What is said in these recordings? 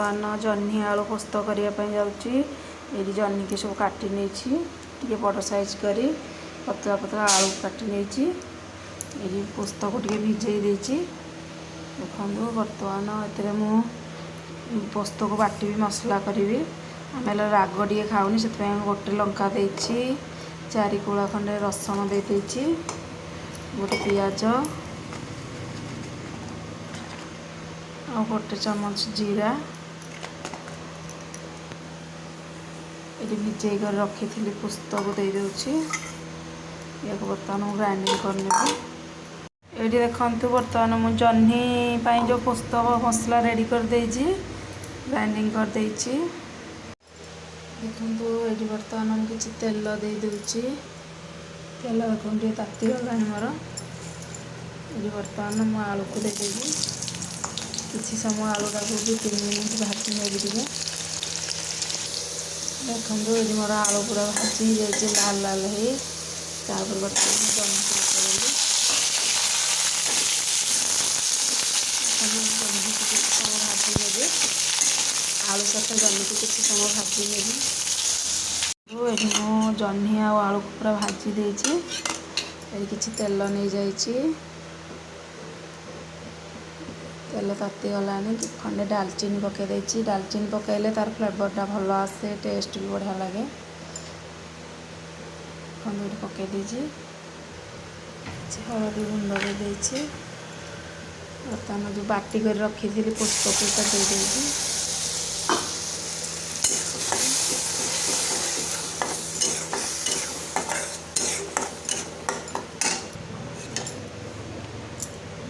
बर्तमान जह्नी आलू पोस्त करने जाऊँगी। ये जह्नी की सब काटी नहीं बड़ साइज करी पतला पतला आलू काटी नहीं ये पोस्त को भिजई देखु। बर्तमान ए पोस्त को बाटी मसला करी आम राग टे खाऊनी से गोटे लंका दे 4 कुला खंडे रसुण दे गोटे पियाज और गोटे चमच जीरा ये भिजे कर रखी थी पुस्त को दे दूची। या बर्तमान ग्राइंडिंग करने ये देखु बर्तमान मु जह्नी जो पुस्त मसला रेडी कर ग्राइंडिंग कर देखु। ये बर्तमान किसी तेल दे दूची। तेल देखो ताती गला मोर ये बर्तमान मु आलू को देदेवी किसी समय आलूटा को भी 3 मिनट भाजी नेबी टे देखो ये मोर आलू पूरा भाजी जाइए लाल लाल है। तापर बर्तमान जह्नी किसी समय भाजी नेबी आलू सहित जह्नी को किसी समय भाजी नेबी। ये मु जह्नी आलू को पूरा भाजी देछि किसी तेल नहीं जाइए। तेल ताती गलानी खंडे डालचीनी पकई डालचीनी पकईले तार फ्लेवरटा भल आसे टेस्ट भी बढ़िया लगे। खंडे पकई हलदी गुंड दे बर्तमान जो बाटी कर रखी थी पुष्प पूरा दे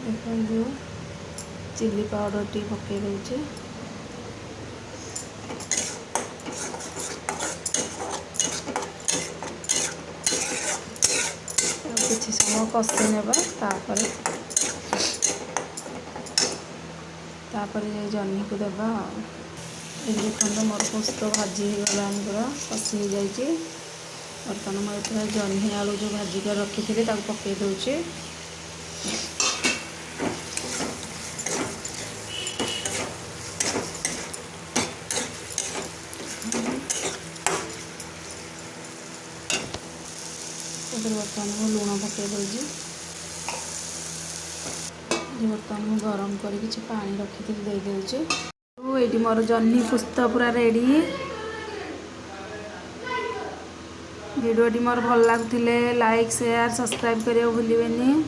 देखो चिली पाउडर टी पकई दे किसी समय कषि ने ये जह्नी को देवा। देखो मोर पोस्त भाजी गला पूरा कषि हो जाए। बर्तमान मुझे जह्नी आलू जो भाजी कर रखी थी पकई दूचे। बर्तमान में लुण पकई दूसरी बर्तमान में गरम कर पानी रखी थी दे दूचे। ये मोर जह्नी पुस्त पूरा रेडी। वीडियोटी मोर भल लगुले लाइक शेयर सब्सक्राइब करने भूलें।